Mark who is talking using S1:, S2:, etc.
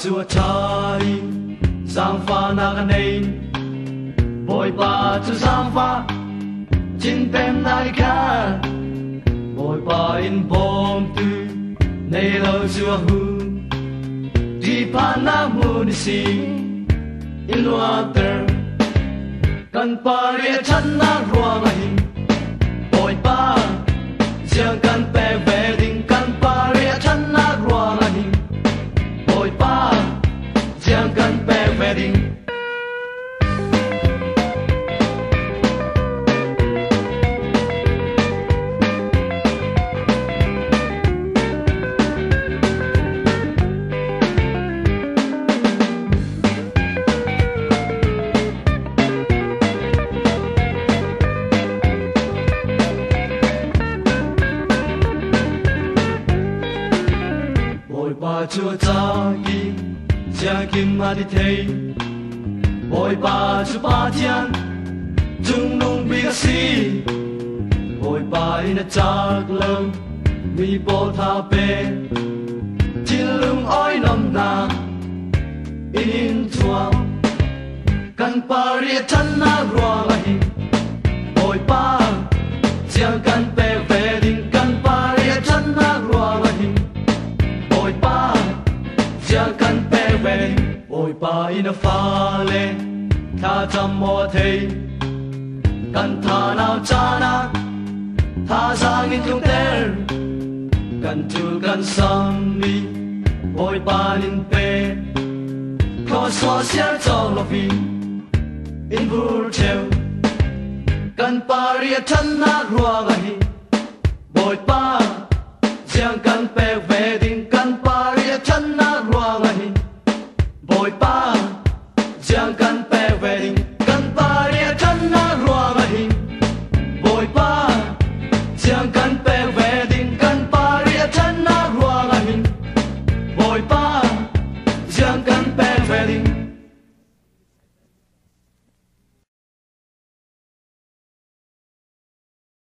S1: chua chai sang pha na kan nei bồi ba chu sang pha chin tem nai kha bồi ba in bom tu nei lo chua hu di pa na mu ni si in water kan pa ria chan na ruang a hin bồi ba giang kan pe ve ding kan pa ria chan na ruang a hin bồi ba giang kan pe ve ding ba chua cha gi giang kim ma di thei bồi ba chu ba thian chung nung bi ga si bồi ba in a chak lum mi bo tha pe chin lung oi nom na in chuang kan pa ria chan na ruang a hin bồi ba giang kan pe ve ding kan pa ria chan na ruang a hin bồi ba giang kan pe ve bồi ba in a pha le tha cham mo thei kan tha nao cha na tha sang in tung ter kan tu kan sam mi bồi ba in pe ko so sia cho lo vi in bur cheu kan pa ria chan na ruang a hi bồi ba giang kan pe ve ding kan pa ria chan na ruang a hi bồi ba giang kan